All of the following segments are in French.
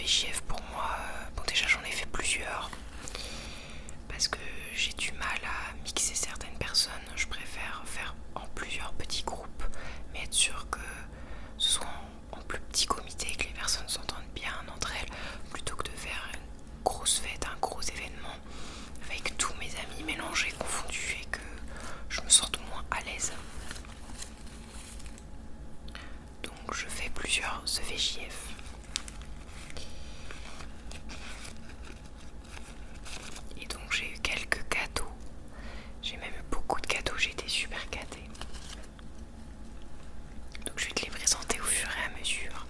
VJF pour moi, bon déjà j'en ai fait plusieurs parce que j'ai du mal à mixer certaines personnes. Je préfère faire en plusieurs petits groupes, mais être sûr que ce soit en plus petit comité, que les personnes s'entendent bien entre elles, plutôt que de faire une grosse fête, un gros événement avec tous mes amis mélangés, confondus, et que je me sente moins à l'aise. Donc je fais plusieurs VJF. Et donc j'ai eu quelques cadeaux. J'ai même eu beaucoup de cadeaux, j'ai été super gâtée. Donc je vais te les présenter au fur et à mesure.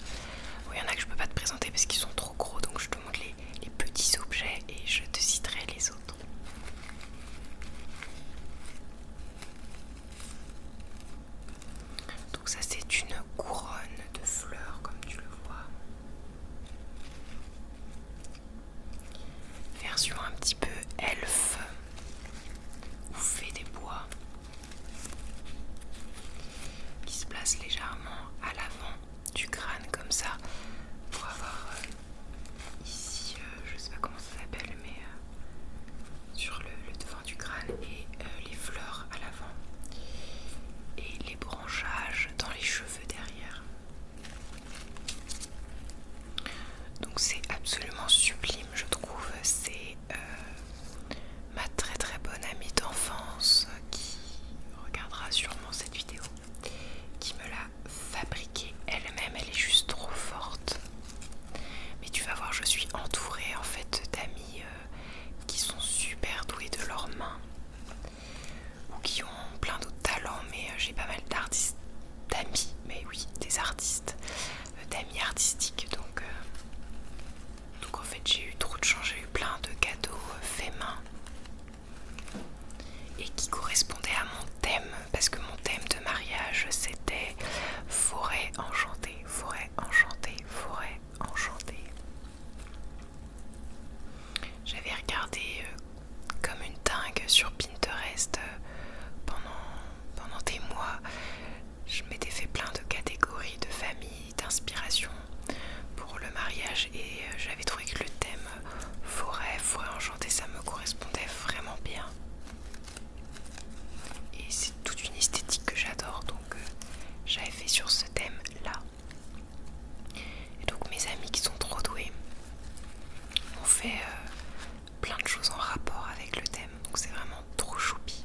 Bon, il y en a que je peux pas te présenter parce qu'ils sont trop gros, donc je te montre les petits objets et je te citerai les autres. Donc ça c'est une couronne de fleurs comme tu le vois. Version un petit peu elfe ou fée des bois, qui se place légèrement à l'avant du crâne comme ça pour avoir ici, je sais pas comment ça s'appelle, mais sur le devant du crâne et les fleurs à l'avant et les branchages dans les cheveux derrière. Donc c'est absolument sublime, je trouve. C'est ma très très bonne amie d'enfance qui regardera sûrement cette vidéo, qui me l'a fabriquée elle-même. Elle est juste trop forte. Mais tu vas voir, je suis entourée en fait d'amis qui sont super doués de leurs mains ou qui ont plein d'autres talents, mais j'ai pas mal d'artistes, d'amis, mais oui, des artistes, d'amis artistiques. Donc en fait j'ai eu trop de chance, j'ai eu plein de cadeaux faits main et qui correspondaient à mon thème, parce que mon thème de mariage c'était forêt enchantée, forêt enchantée, forêt enchantée. J'avais regardé comme une dingue sur Pinterest pendant des mois. Je m'étais fait plein de catégories de familles, d'inspiration pour le mariage et j'avais trouvé que le thème forêt enchantée, ça me correspondait vraiment bien. Et c'est toute une esthétique que j'adore, donc j'avais fait sur ce thème là. Et donc mes amis qui sont trop doués ont fait plein de choses en rapport avec le thème, donc c'est vraiment trop choupi.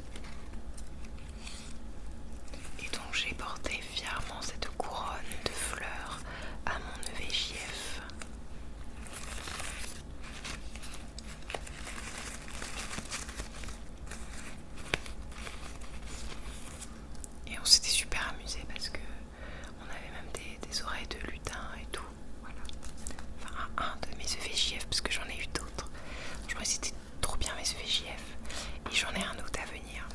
Et donc j'ai porté fièrement cette couronne de fleurs à mon EVJF. Et on s'était super amusé parce que on avait même des oreilles de lutin et tout. Voilà. Enfin un de mes EVJF, parce que j'en ai eu d'autres. Je crois que c'était trop bien mes EVJF. Et j'en ai un autre à venir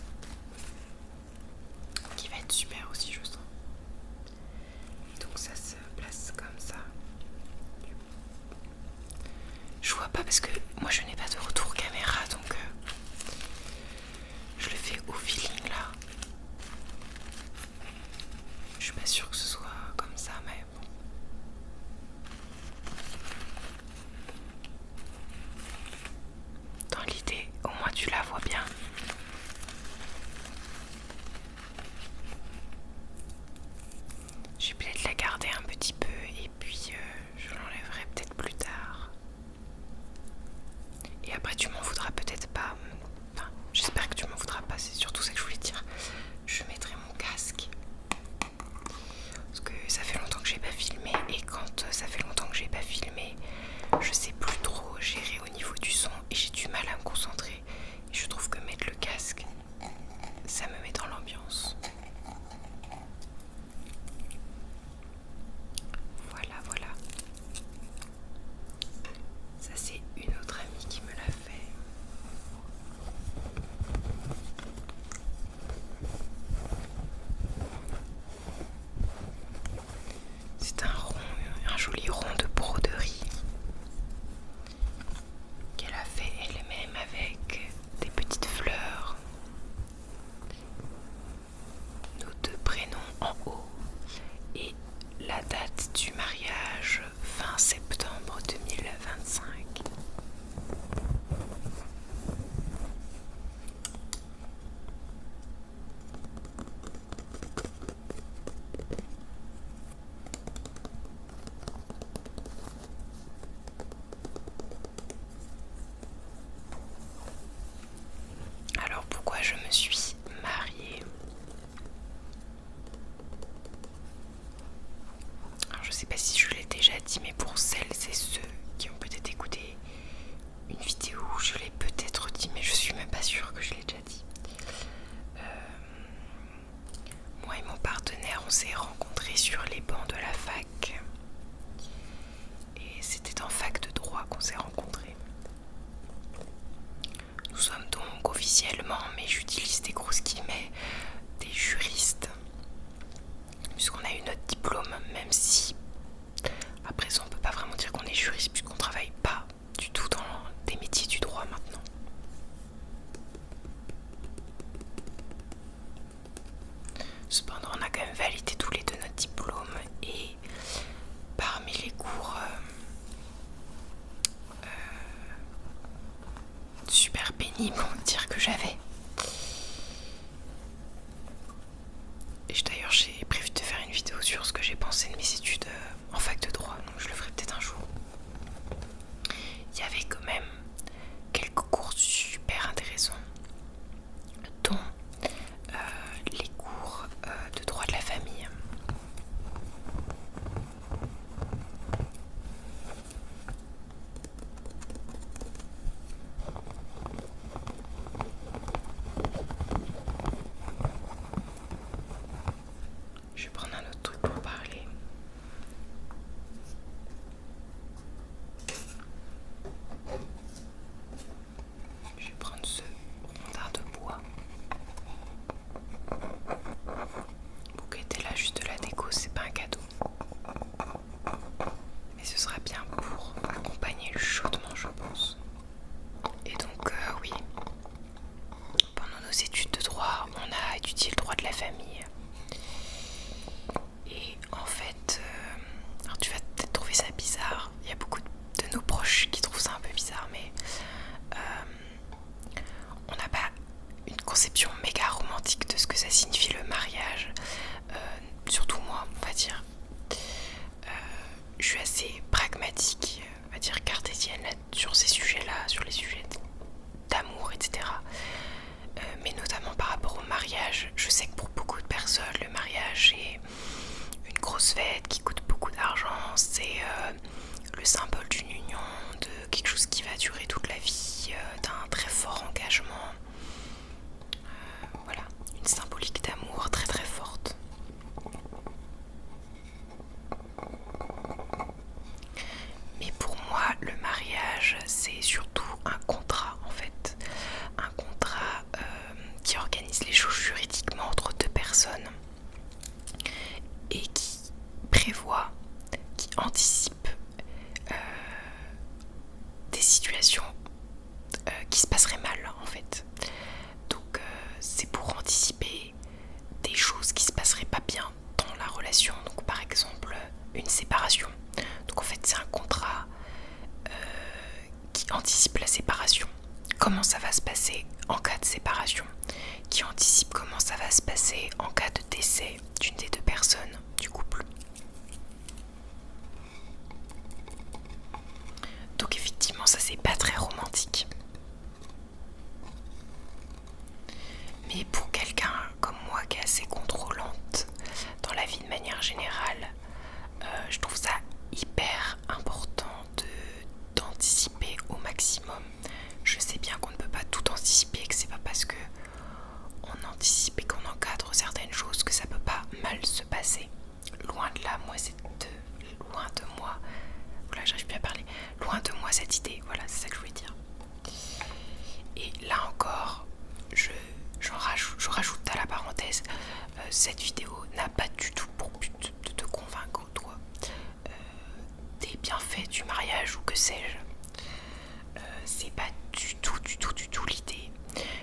qui va être super aussi, je sens. Et donc ça se place comme ça. Je vois pas parce que moi je n'ai pas de retour caméra, donc je le fais au feeling là. Je suis pas sûre que ce soit comme ça, mais bon. Dans l'idée, au moins tu la vois bien. Je vais peut-être la garder un petit peu et puis je l'enlèverai peut-être plus tard. Et après tu m'en voudras peut-être pas. Enfin, j'espère que tu m'en voudras pas, c'est surtout ça que je voulais dire. Je mettrai mon casque. Parce que ça fait longtemps que j'ai pas filmé et quand ça fait longtemps que j'ai pas filmé, je sais plus trop gérer au niveau du son et j'ai du mal à me concentrer. Et je trouve que mettre le casque, ça me met dans l'ambiance. Voilà. Ça c'est une autre amie qui me l'a fait. C'est un joli rond de broderie. je me suis mariée. Alors je sais pas si je l'ai déjà dit, mais pour celles et ceux qui ont peut-être écouté une vidéo où je l'ai peut-être dit, mais je suis même pas sûre que je l'ai déjà dit. Moi et mon partenaire, on s'est rencontrés sur les bancs de la fac. Et c'était en fac de droit qu'on s'est rencontrés. Nous sommes donc officiellement, mais j'utilise des grosses guillemets, des juristes. Puisqu'on a eu notre diplôme, même si à présent on peut pas vraiment dire qu'on est juriste puisqu'on travaille pas du tout dans des métiers du droit maintenant. Cependant, on a quand même validé tous les deux notre diplôme et parmi les cours super pénibles, on va dire, que j'avais. Et d'ailleurs, j'ai prévu de faire une vidéo sur ce que j'ai pensé de mes études en fac de droit, donc je le ferai peut-être un jour. Il y avait quand même quelques cours super intéressants, dont les cours de droit de la famille. Je vais prendre un autre truc pour parler. Je vais prendre ce rondin de bois. Bouquet était là juste de la déco, c'est pas un cadeau. Mais ce sera bien pour accompagner le chaudement, je pense. Et donc oui, pendant nos études de droit, on a étudié le droit de la famille. Et en fait, alors tu vas peut-être trouver ça bizarre, il y a beaucoup de nos proches qui trouvent ça un peu bizarre, mais on n'a pas une conception méga romantique de ce que ça signifie le mariage, surtout moi, on va dire. Je suis assez pragmatique, on va dire cartésienne sur ces sujets-là, sur les sujets d'amour, etc. Mais notamment par rapport au mariage, je sais que pour beaucoup de personnes, le mariage est une grosse fête qui coûte beaucoup d'argent, c'est le symbole d'une union, de quelque chose qui va durer toute la vie, d'un très fort engagement. Voilà, une symbolique d'amour très très forte. Mais pour moi, le mariage, c'est surtout un contrat en fait. Un contrat qui organise les choses juridiquement entre deux personnes et qui prévoit, qui anticipe des situations qui se passeraient mal en fait. Donc c'est pour anticiper des choses qui se passeraient pas bien dans la relation. Donc par exemple une séparation. Donc en fait c'est un contrat qui anticipe la séparation. Comment ça va se passer en cas de séparation, qui anticipe comment ça va se passer en cas de décès d'une des deux personnes du couple. Donc effectivement ça c'est pas très romantique. Mais pour quelqu'un comme moi qui est assez contrôlante dans la vie de manière générale, je trouve ça hyper important d'anticiper au maximum. Je sais bien qu'on ne peut pas tout anticiper, que c'est pas parce que on anticipe et qu'on encadre certaines choses que ça peut pas mal se passer. Loin de là, loin de moi. Voilà, j'arrive plus à parler. Loin de moi cette idée. Voilà, c'est ça que je voulais dire. Et là encore, je rajoute à la parenthèse, cette vidéo n'a pas du tout pour but de te convaincre, toi, des bienfaits du mariage ou que sais-je. C'est pas du tout l'idée.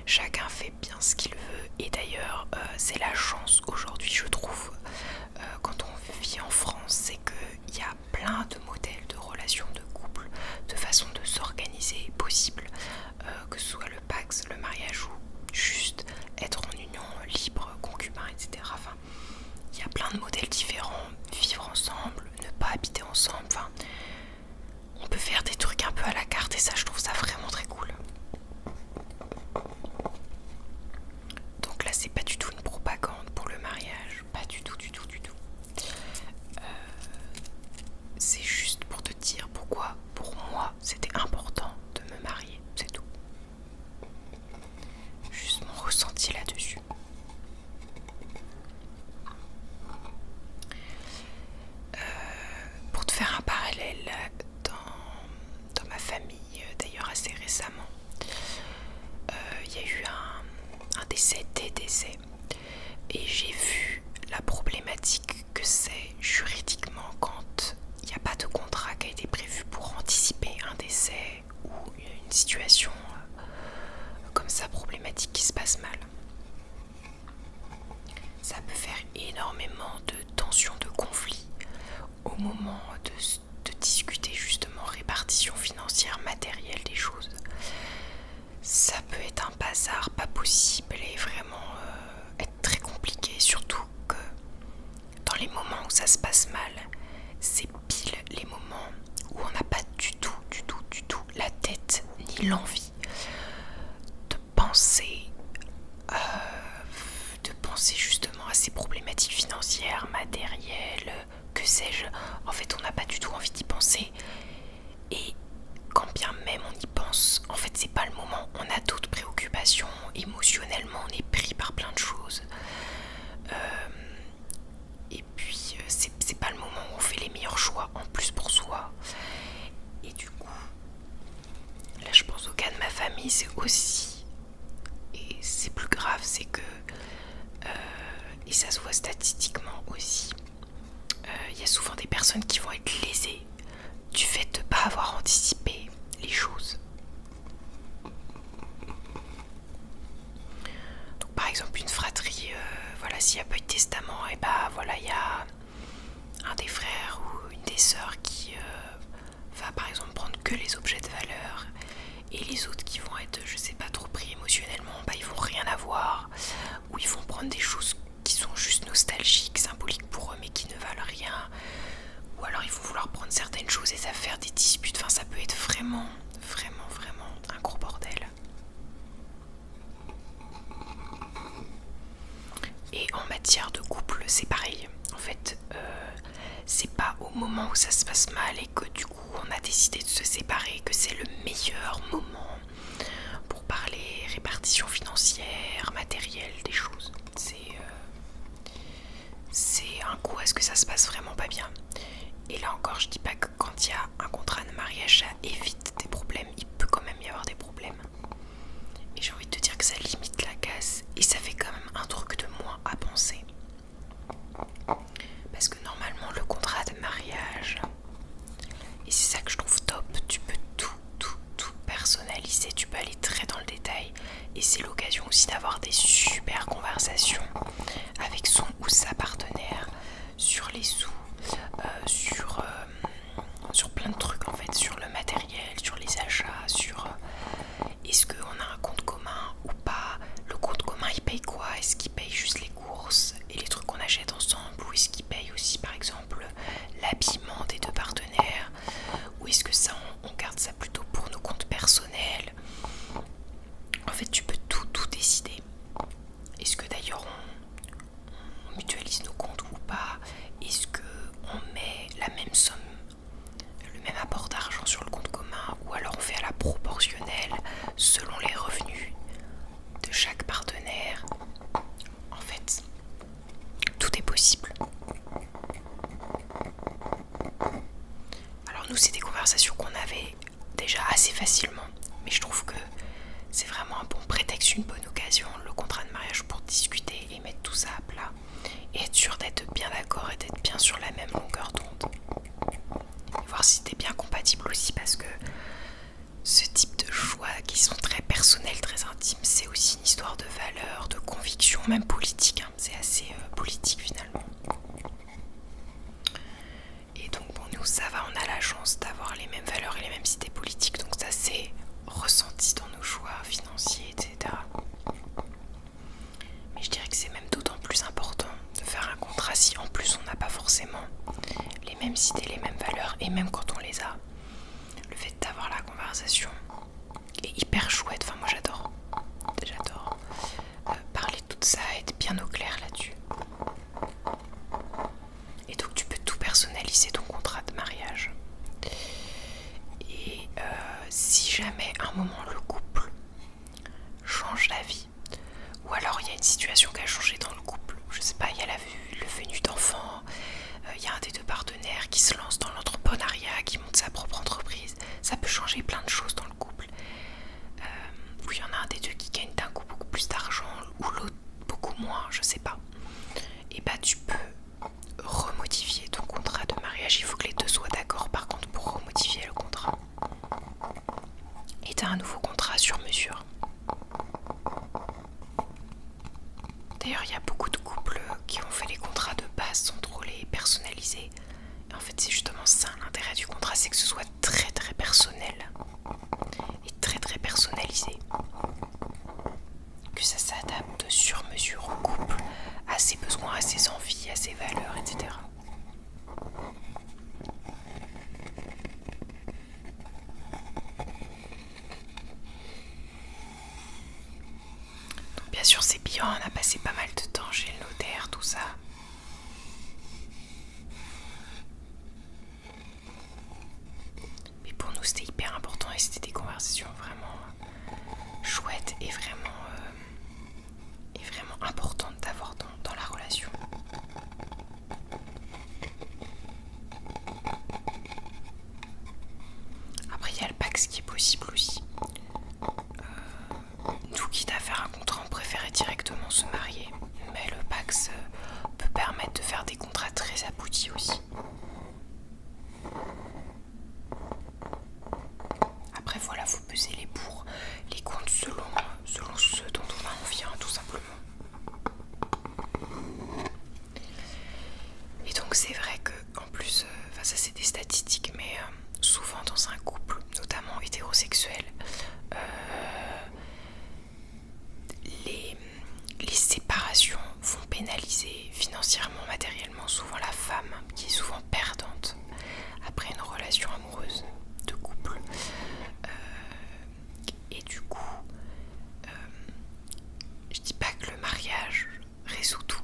Chacun fait bien ce qu'il veut et d'ailleurs c'est la chance aujourd'hui, je trouve, quand on vit en France, c'est qu'il y a plein de modèles de relations de couple, de façon de s'organiser possible, que ce soit le Pacs, le mariage ou juste être en union libre, concubin, etc. Enfin, il y c'est juridiquement quand il n'y a pas de contrat qui a été prévu pour anticiper un décès ou une situation comme ça problématique qui se passe mal. Ça peut faire énormément de tensions, de conflits au moment de discuter justement répartition financière, matérielle des choses. Ça peut être un bazar pas possible et vraiment être très compliqué, surtout que dans les moments où ça se passe mal, c'est pile les moments où on n'a pas du tout la tête ni l'envie de penser justement à ces problématiques financières, matérielles, que sais-je. En fait, on n'a pas du tout envie d'y penser. Et quand bien même on y pense, en fait, c'est pas le moment. On a d'autres préoccupations. Émotionnellement, on est pris par plein de choses. Et puis, c'est pas le moment où on fait les meilleurs choix, en plus pour soi. Et du coup, là, je pense au cas de ma famille, c'est aussi... Et c'est plus grave, c'est que... et ça se voit statistiquement aussi. Il y a souvent des personnes qui vont être lésées du fait de ne pas avoir anticipé les choses. Donc par exemple une fratrie, voilà, s'il n'y a pas eu de testament, et bah voilà, il y a un des frères ou une des sœurs qui va par exemple prendre que les objets de valeur, et les autres qui vont être, je sais pas, trop pris émotionnellement, bah ils vont rien avoir, ou ils vont prendre des choses qui sont juste nostalgiques, symboliques pour eux mais qui ne valent rien, ou alors ils vont vouloir prendre certaines choses et ça va faire des disputes. Enfin, ça peut être vraiment un gros bordel. Et en matière de couple, c'est pareil. En fait, c'est pas au moment où ça se passe mal et que du coup on a décidé de se séparer que c'est le meilleur moment pour parler répartition financière, matérielle, des choses. C'est un coup à ce que ça se passe vraiment pas bien. Et là encore, je dis pas que quand il y a un contrat de mariage, ça évite des problèmes. Il peut quand même y avoir des problèmes. Mais j'ai envie de te dire que ça limite la casse et ça fait quand même un truc de moins à penser. Parce que normalement, le contrat de mariage, et c'est ça que je trouve top, tu peux tout personnaliser, tu peux aller très dans le détail. Et c'est l'occasion aussi d'avoir des super conversations avec son ou sa partenaire sur les sous, sur plein de trucs en fait, sur le matériel, sur les achats, sur est-ce qu'on a un compte commun ou pas, le compte commun il paye quoi, est-ce qu'il paye juste les courses et les trucs qu'on achète ensemble, ou est-ce qu'il paye aussi par exemple l'habillement des deux partenaires, ou est-ce que ça on garde ça plutôt pour nos comptes personnels. En fait tu peux tout décider. Est-ce que d'ailleurs on mutualise nos comptes ou pas, est-ce qu'on met la même somme, le même apport d'argent sur le compte commun, ou alors on fait à la proportionnelle selon les revenus de chaque partenaire. En fait, tout est possible. Alors nous, c'est des conversations qu'on avait déjà assez facilement, mais je trouve que c'est vraiment un bon prétexte, une bonne occasion, le contrat de mariage, pour discuter et mettre tout ça à plat et être sûr d'être bien d'accord et d'être bien sur la même longueur d'onde. Et voir si t'es bien compatible aussi, parce que ce type de choix qui sont très personnels, très intimes, c'est aussi une histoire de valeurs, de convictions, même politique, hein. C'est assez politique finalement. Et donc bon, nous ça va, on a la chance d'avoir les mêmes valeurs et les mêmes idées politiques, donc ça c'est ressenti dans nos choix financiers, etc. Mais je dirais que c'est même d'autant plus important de faire un contrat si en plus on n'a pas forcément les mêmes idées, les mêmes valeurs, et même quand on les a, le fait d'avoir la conversation est hyper chouette. Enfin moi j'adore parler de tout ça, être bien au clair là-dessus. Et donc tu peux tout personnaliser ton contrat de mariage. Et si jamais à un moment le couple change d'avis, ou alors il y a une situation qui a changé dans le couple, je sais pas, il y a le venu d'enfants, il y a un des deux partenaires qui se lance dans l'entrepreneuriat, qui monte sa propre entreprise, ça peut changer plein de choses dans le couple. Ou il y en a un des personnalisé. Et en fait c'est justement ça l'intérêt du contrat, c'est que ce soit très très personnel et très très personnalisé, que ça s'adapte sur mesure au couple, à ses besoins, à ses envies, à ses valeurs, etc. Donc bien sûr c'est bien, on a passé pas mal de temps chez le notaire, tout ça. Mais pour nous c'était hyper important et c'était des conversations vraiment chouettes et vraiment importantes d'avoir dans la relation. Après il y a le PACS qui est possible aussi. Nous quitte à faire un contrat, on préférait directement se marier, mais le PACS peut permettre de faire des contrats très aboutis aussi. Après voilà, faut peser les pour, les contre selon ce dont on a envie, tout simplement. Et donc c'est vrai que en plus, ça c'est des statistiques, mais souvent dans un couple, notamment hétérosexuel, les séparations vont pénaliser financièrement, matériellement, souvent la femme, qui est souvent perdante après une relation amoureuse de couple. Et du coup, je dis pas que le mariage résout tout,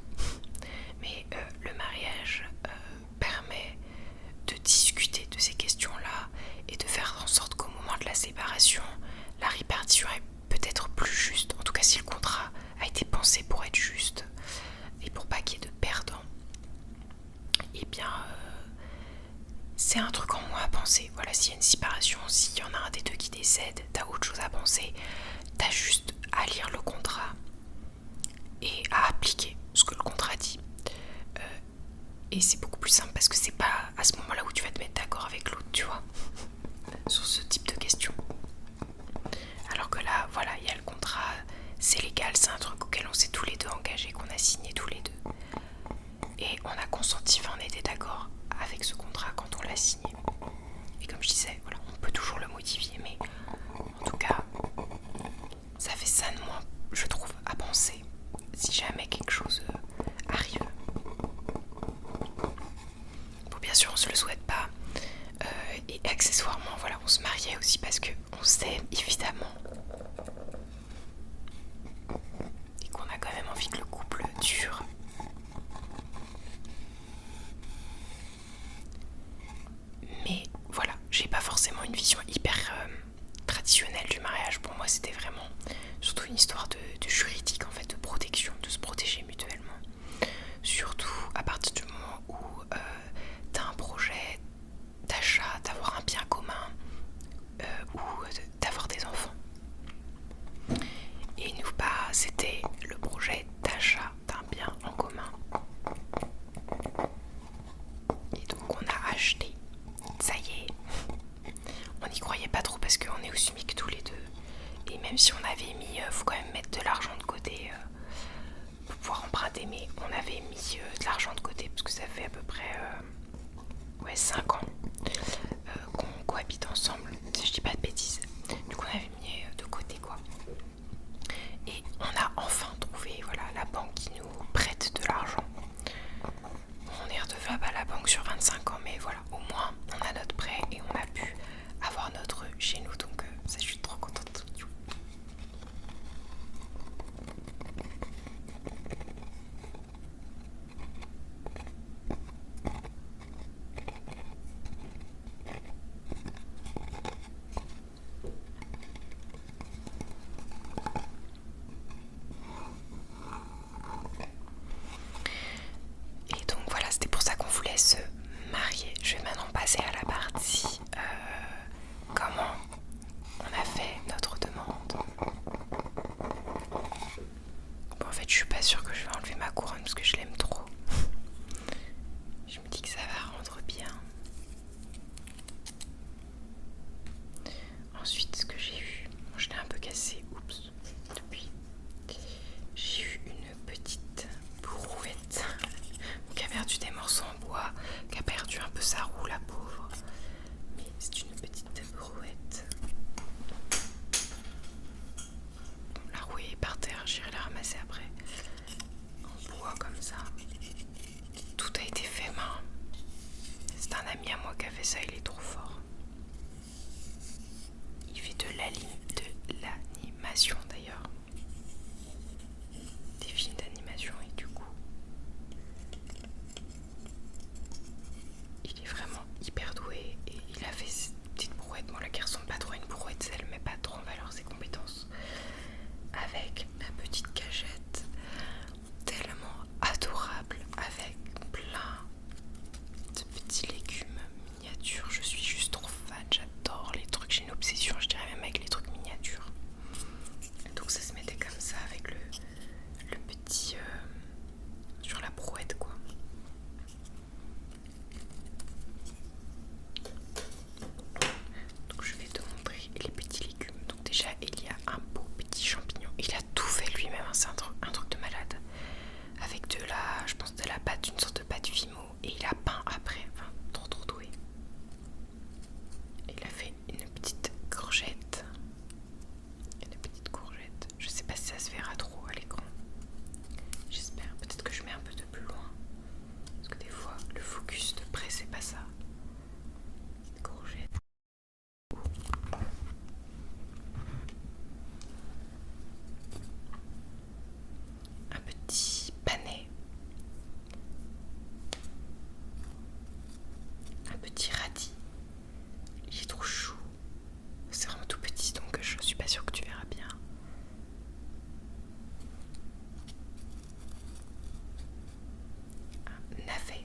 mais le mariage permet de discuter de ces questions-là et de faire en sorte qu'au moment de la séparation, la répartition est peut-être plus juste. En tout cas, si le contrat a été pensé pour être juste et pour pas qu'il y ait de perdants, et bien c'est un truc en moins à penser. Voilà, s'il y a une séparation, s'il y en a un des deux qui décède, t'as autre chose à penser. T'as juste à lire le contrat et à appliquer ce que le contrat dit. Et c'est beaucoup plus simple parce que c'est pas à ce moment-là où tu vas te mettre d'accord avec l'autre, tu vois, sur ce type de questions. Alors que là, voilà, il y a le contrat, c'est légal, c'est un truc auquel on s'est tous les deux engagés, qu'on a signé tous les deux. Et on a consenti, enfin on était d'accord avec ce contrat quand on l'a signé. Et comme je disais, voilà, on peut toujours le modifier, mais en tout cas, ça fait ça de moins, je trouve, à penser si jamais quelque chose arrive. Bon, bien sûr, on se le souhaite pas. Et accessoirement, voilà, on se mariait aussi parce qu'on s'aime évidemment. Et qu'on a quand même envie que le couple dure. Mais voilà, j'ai pas forcément une vision hyper traditionnelle du mariage. Pour moi, c'était vraiment surtout une histoire de juridique, en fait, de protection, de se protéger mutuellement. Surtout à partir du moment où t'as un projet d'achat, d'avoir un bien commun ou d'avoir des enfants. Et nous, c'était le projet d'achat d'un bien en commun. Et donc on a acheté. Ça y est. On n'y croyait pas trop parce qu'on est au SMIC tous les deux. Et même si on avait mis, faut quand même mettre de l'argent de côté pour pouvoir emprunter, mais on avait mis de l'argent de côté parce que ça fait à peu près 5 ans qu'on cohabite ensemble, si je dis pas de bêtises. Du coup on avait mis de côté quoi. Et on a enfin trouvé la banque qui nous prête de l'argent. On est redevable à la banque sur 25 ans, mais voilà, au moins on a notre prêt et on a pu avoir notre chez nous, donc ça je suis trop contente. il est vraiment hyper doué et il a fait cette petite brouette. Bon, la qui ressemble pas trop à une brouette, elle met pas trop en valeur ses compétences. Avec ma petite cagette tellement adorable, avec plein de petits légumes miniatures. Je suis juste trop fan, j'adore les trucs, j'ai une obsession, je dirais même avec les trucs miniatures. Donc ça se mettait comme ça avec le petit sur la brouette quoi. Donc je vais te montrer les petits légumes. Donc déjà il y a un beau petit champignon. Il a tout fait lui-même, hein. C'est un truc de malade. Avec je pense de la pâte, une sorte de pâte Fimo. Et il a peint après, enfin trop doué. Il a fait une petite courgette. Je sais pas si ça se verra trop à l'écran. J'espère. Peut-être que je mets un peu de plus loin. Parce que des fois, le focus de près, c'est pas ça. Petite courgette. Un petit panais. Un petit radis. Il est trop chou. C'est vraiment tout petit, donc je suis pas sûre que tu verras bien. Un navet.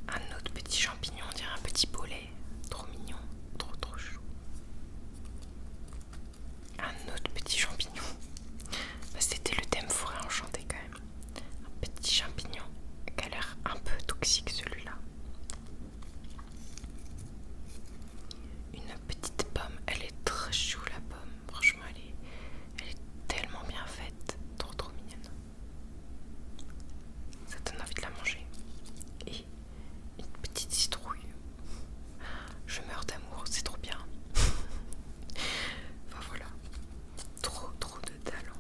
Un autre petit champignon, on dirait un petit bolet. Trop mignon, trop chou. Un autre petit champignon. Bah, c'était le thème forêt enchantée quand même. Un petit champignon qui a l'air un peu toxique celui-là. Une petite pomme, elle est très chou la pomme. Franchement elle est tellement bien faite. Trop mignonne. Ça donne envie de la manger. Et une petite citrouille. Je meurs d'amour, c'est trop bien. Enfin voilà. Trop de talent.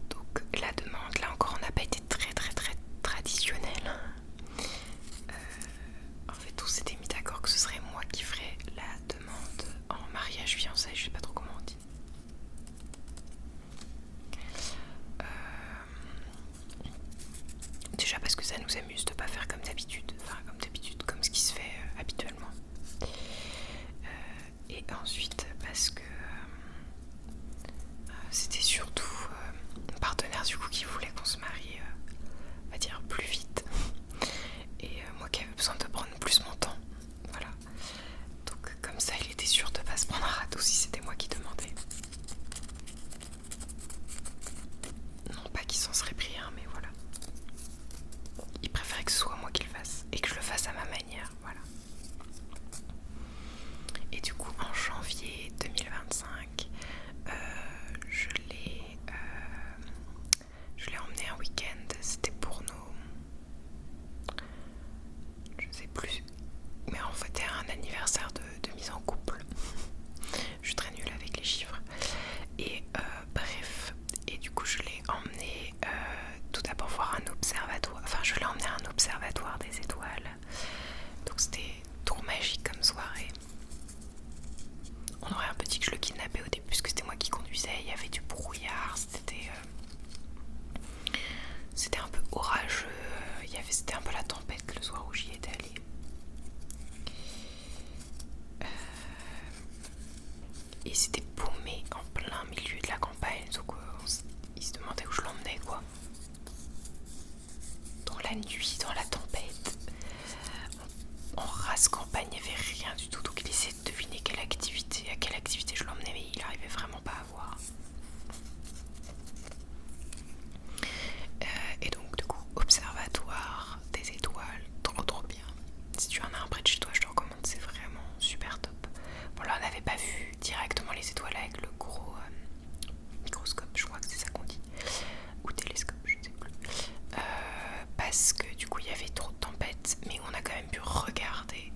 Donc la demande, là encore, on n'a pas été très traditionnel. En fait, on s'était mis d'accord que ce serait moi qui ferais la demande en mariage fiançailles, je sais pas trop comment on dit. Déjà parce que ça nous amuse de pas faire comme d'habitude, comme ce qui se fait habituellement. Et ensuite parce que c'était surtout mon partenaire du coup qui voulait qu'on se marie, on va dire plus vite. Et moi qui avais besoin de prendre plus mon temps. Voilà. Donc comme ça il était sûr de pas se prendre un râteau si c'était moi qui demandais. Non pas qu'il s'en serait pris un, mais voilà. Il préférait que ce soit moi qui le fasse et que je le fasse à ma manière, voilà. Et du coup en janvier 2025 je l'ai emmené un week-end. C'était pour je sais plus, mais en fait c'était un anniversaire de mise en couple. Je suis très nulle avec les chiffres. Et bref, et du coup je l'ai emmené tout d'abord voir un observatoire. Enfin je l'ai emmené à un observatoire des étoiles. Donc c'était trop magique comme soirée. On aurait un peu dit que je le kidnappais au début parce que c'était moi qui conduisais. Il y avait du brouillard, c'était un peu orageux. C'était un peu la tempête le soir où j'y étais allée. Et c'était paumé en plein milieu de la campagne, donc il se demandait où je l'emmenais quoi. Dans la nuit, dans la tempête, en race campagne, il n'y avait rien du tout, donc il essayait de deviner à quelle activité je l'emmenais, mais il n'arrivait vraiment pas à voir. Et donc du coup, observatoire des étoiles, trop bien. Si tu en as un près de chez toi, je te recommande, c'est vraiment super top. Bon là on n'avait pas vu directement les étoiles avec le gros microscope, je crois que c'est ça qu'on dit, ou télescope, je ne sais plus, parce que du coup il y avait trop de tempêtes, mais on a quand même pu regarder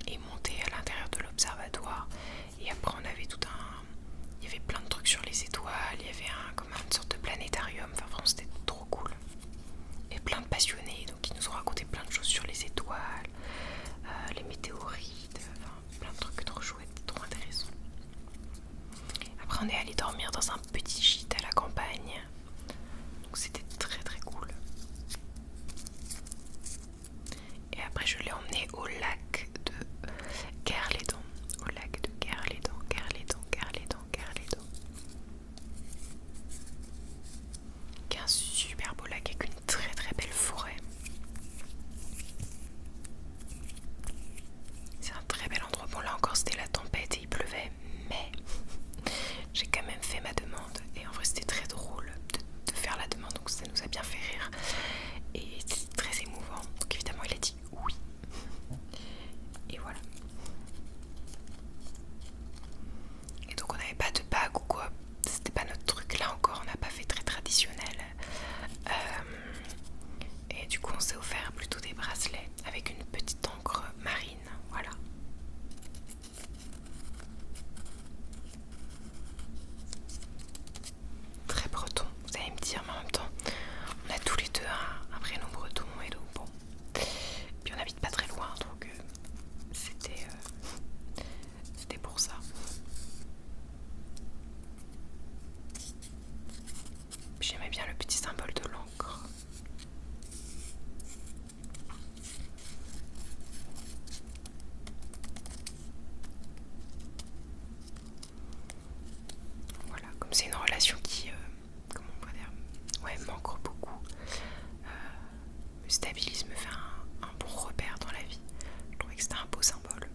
et monter à l'intérieur de l'observatoire. Et après on avait il y avait plein de trucs sur les étoiles, il y avait comme une sorte de planétarium, enfin vraiment c'était trop cool. Belize me fait un bon repère dans la vie. Je trouvais que c'était un beau symbole.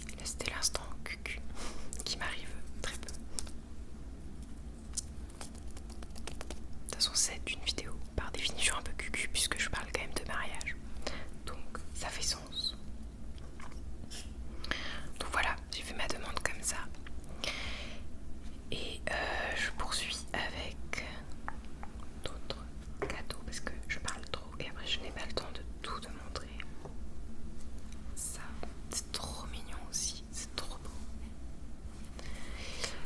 Et là c'était l'instant cucu qui m'arrive très peu. De toute façon c'est une vidéo par définition un peu cucu puisque je parle quand même de mariage. Donc ça fait sens. Donc voilà, j'ai fait ma demande comme ça. Et je poursuis avec d'autres cadeaux parce que je parle trop et après je n'ai pas le temps de tout te montrer. Ça, c'est trop mignon aussi, c'est trop beau.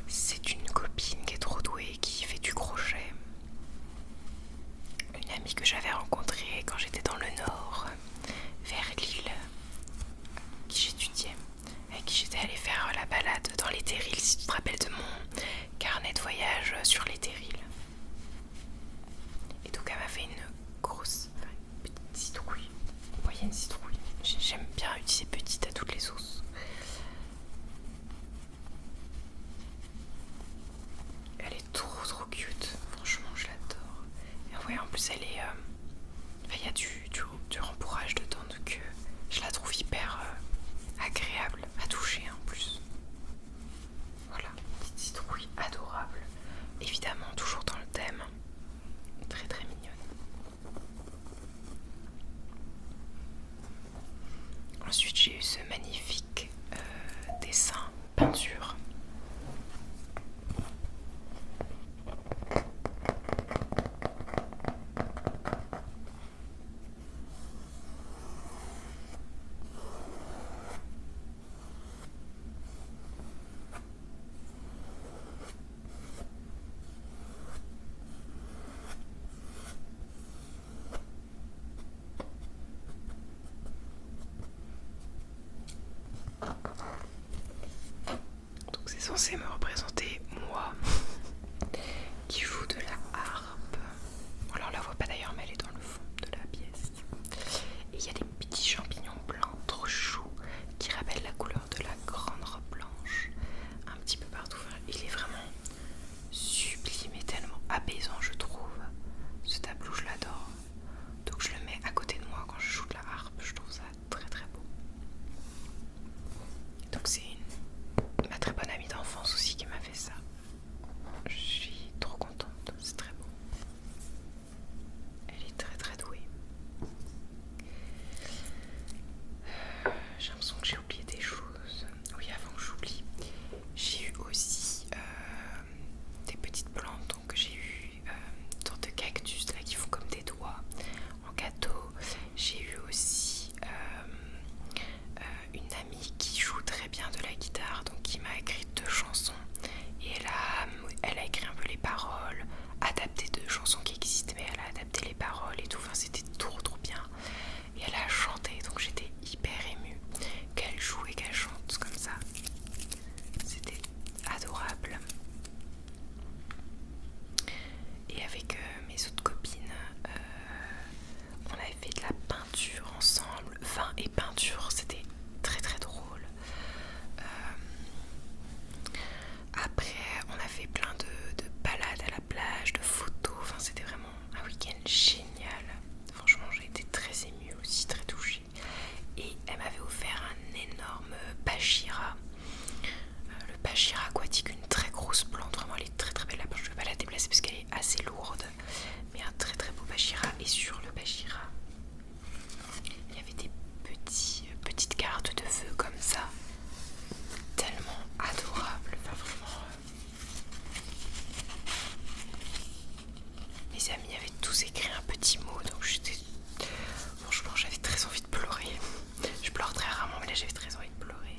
C'est une copine qui est trop douée, qui fait du crochet. Une amie que j'avais rencontrée quand j'étais dans le nord, vers Lille, qui j'étudiais, avec qui j'étais allée faire la balade dans les terrils, si tu te rappelles de mon carnet de voyage sur les terrils. Et donc elle m'a fait une grosse, une petite citrouille, moyenne citrouille. J'aime bien utiliser petite à toutes les sauces. Elle est trop cute, franchement je l'adore. Et ouais, en plus elle est, il y a du rembourrage dedans, donc je la trouve hyper agréable à toucher en plus. Voilà, petite citrouille adorable. Évidemment toujours dans le thème, très mignonne. Ensuite j'ai eu ce magnifique dessin peinture. Donc c'est censé me représenter moi qui joue de la harpe. Alors on la voit pas d'ailleurs mais elle est dans le fond de la pièce. Et il y a des petits champignons blancs trop choux qui rappellent la couleur de la grande robe blanche. Un petit peu partout. Il est vraiment sublime et tellement apaisant je trouve. Ce tableau je l'adore. Donc je le mets à côté de moi quand je joue de la harpe. Je trouve ça très beau. Donc c'est ma très bonne amie d'enfance aussi qui m'a fait ça. Je suis trop contente, c'est très beau. Elle est très douée. J'ai l'impression que j'ai oublié des choses. Oui, avant que j'oublie, j'ai eu aussi des petites plantes. Donc j'ai eu une sorte de cactus là qui font comme des doigts en gâteau. J'ai eu aussi une amie qui joue très bien de la guitare, donc qui m'a écrit 2 chansons et elle a écrit un peu les paroles, adapté 2 chansons qui existent mais elle a adapté les paroles et tout, enfin c'était trop bien et elle a chanté, donc j'étais hyper émue qu'elle joue et qu'elle chante comme ça, c'était adorable. Et avec mes autres copines on avait fait de la peinture ensemble, vin et peinture, c'était très drôle. Après on a fait plein de balades à la plage, de photos, enfin c'était vraiment un week-end génial. Franchement j'ai été très émue aussi, très touchée. Et elle m'avait offert un énorme bachira. Le bachira aquatique, une très grosse plante, vraiment elle est très belle. Je ne vais pas la déplacer parce qu'elle est assez lourde. Mais un très beau bachira. Et sur le bachira il y avait des petites cartes de feu comme ça, tellement adorables. Enfin vraiment mes amis avaient tous écrit un petit mot, donc franchement j'avais très envie de pleurer. Je pleure très rarement mais là j'avais très envie de pleurer.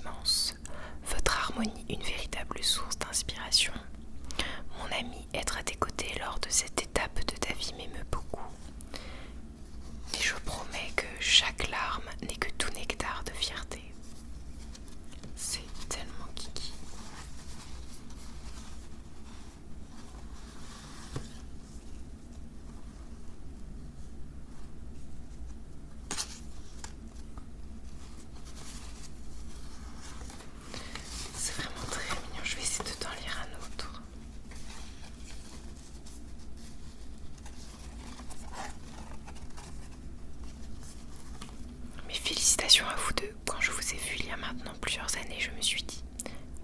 immense, votre harmonie une véritable source d'inspiration. Mon ami, être à tes côtés lors de cette étape de ta vie m'émeut beaucoup. Et je promets que chaque larme n'est que tout nectar de fierté. C'est tellement kiki. C'est vraiment très mignon. Je vais essayer de t'en lire un autre. Mes félicitations à vous deux. Quand je vous ai vu il y a maintenant plusieurs années, je me suis dit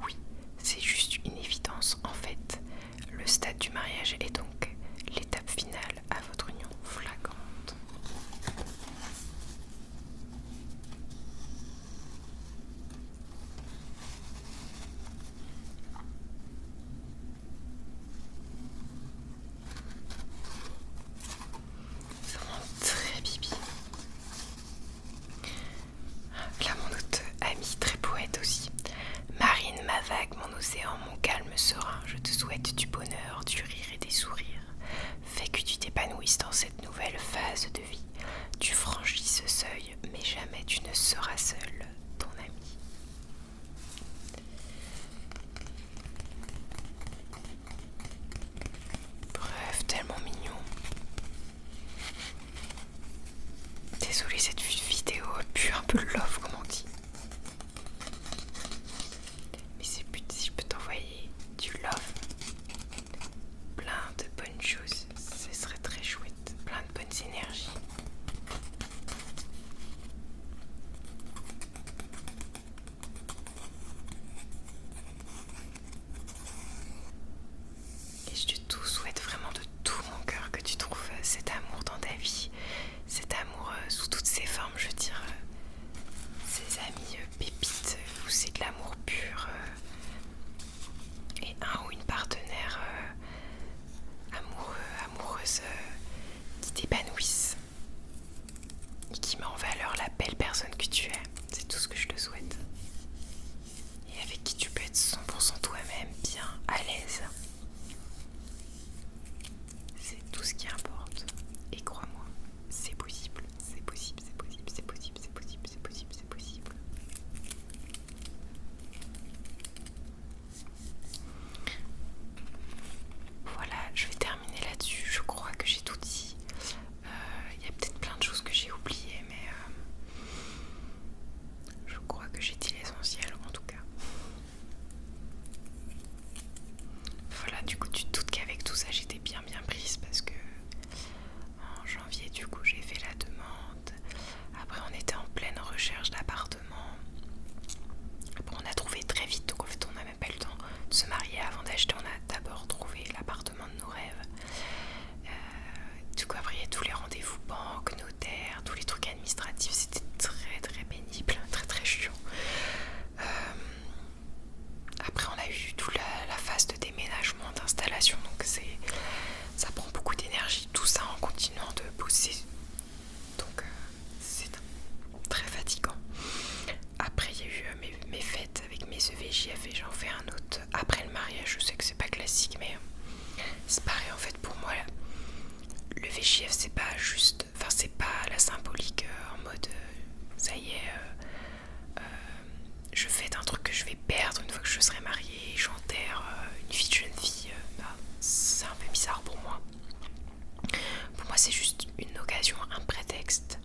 oui, c'est juste une évidence. En fait, le stade du mariage est donc l'étape finale à votre union flagrante. C'est vraiment très bibi. Là, mon autre ami, très poète aussi. Marine, ma vague, mon océan, mon calme serein, je te souhaite du bonheur, du rire et des sourires. Fais que tu t'épanouisses dans cette nouvelle phase de vie. Tu franchis ce seuil, mais jamais tu ne seras seul, ton ami. Bref, tellement mignon. Désolée, cette vidéo pue un peu le love, comme on dit. Mais c'est le but, si je peux t'envoyer du love, plein de bonnes choses, ce serait très chouette, plein de bonnes énergies. Et je te souhaite vraiment de tout mon cœur que tu trouves cet amour dans ta vie, cet amour sous toutes ses formes, je veux dire, ces amis pépites où c'est de l'amour pur, et un ou une partenaire amoureuse qui t'épanouisse et qui met en valeur la belle personne que tu es. C'est tout ce que je te souhaite. Et avec qui tu peux être 100% toi-même, bien à l'aise. C'est tout ce qui importe. Et crois-moi, c'est possible, c'est possible, c'est possible, c'est possible, c'est possible, c'est possible, c'est possible. Voilà, je vais terminer là-dessus. Je crois que j'ai tout dit. Il y a peut-être plein de choses que j'ai oubliées, mais je crois que j'ai dit l'essentiel en tout cas. Voilà, du coup tu te doutes qu'avec tout ça j'étais bien prise parce que en janvier du coup j'ai fait la demande. Après on était en pleine recherche d'appartement. Après on a trouvé très vite, donc en fait on n'a même pas eu le temps de se marier avant d'acheter. On a d'abord trouvé l'appartement de nos rêves. Du coup après il y a tous les rendez-vous banque, notaire, tous les trucs administratifs, c'était très pénible, très chiant. Après on a eu toute la phase de déménagement, d'installation, donc ça prend beaucoup d'énergie, tout ça en continuant de bosser, donc c'est très fatigant. Après il y a eu mes fêtes avec mes EVJF et j'en fais un autre après le mariage. Je sais que c'est pas classique, mais c'est pareil en fait pour moi. Le VJF c'est pas juste, enfin c'est pas la symbolique en mode ça y est, je fais d'un truc que je vais perdre une fois que je serai mariée, j'enterre une vie de jeune fille. C'est un peu bizarre pour moi. Pour moi c'est juste une occasion, un prétexte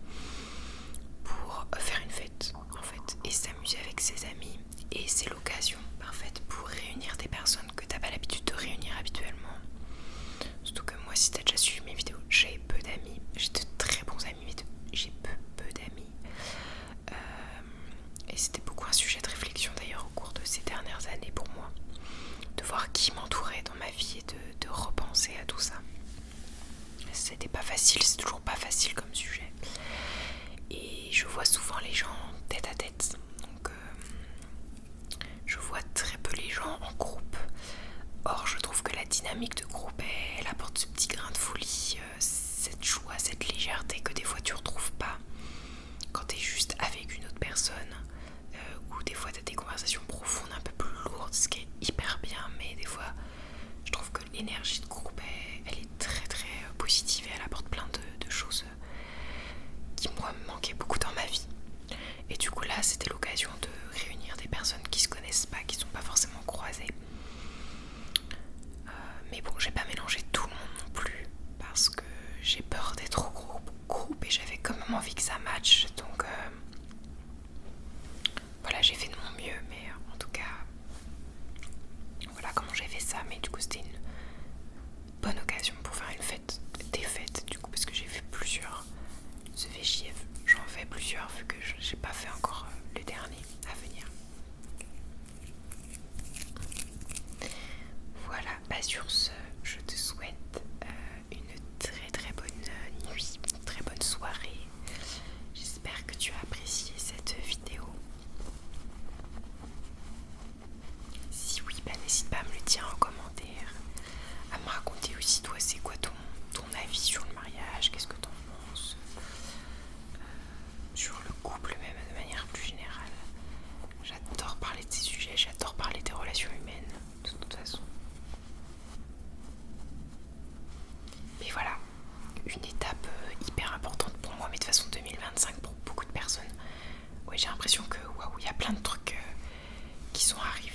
pour faire une fête en fait et s'amuser avec ses amis, et c'est l'occasion parfaite pour réunir des personnes que t'as pas l'habitude de réunir habituellement. Surtout que moi, si t'as déjà suivi mes vidéos, j'ai peu d'amis, j'ai de très bons amis, mais j'ai peu d'amis, et c'était beaucoup un sujet de réflexion d'ailleurs au cours de ces dernières années pour moi, de voir qui m'entourait dans ma vie et de repenser à tout ça. C'était pas facile, c'est toujours pas facile comme sujet. Et je vois souvent les gens tête à tête. Donc je vois très peu les gens en groupe. Or je trouve que la dynamique de groupe elle apporte ce petit grain de folie, cette joie, cette légèreté que des fois tu retrouves pas quand t'es juste avec une autre personne, ou des fois t'as des conversations sur ce, je te souhaite une très très bonne nuit, une très bonne soirée. J'espère que tu as apprécié cette vidéo. Si oui, n'hésite pas à me le dire en commentaire, à me raconter aussi toi c'est quoi ton avis sur le mariage, qu'est-ce que t'en penses, sur le couple même de manière plus générale. J'adore parler de ces sujets, j'adore parler des relations humaines, de toute façon. Mais voilà, une étape hyper importante pour moi, mais de façon 2025 pour beaucoup de personnes. Ouais, j'ai l'impression que waouh, il y a plein de trucs qui sont arrivés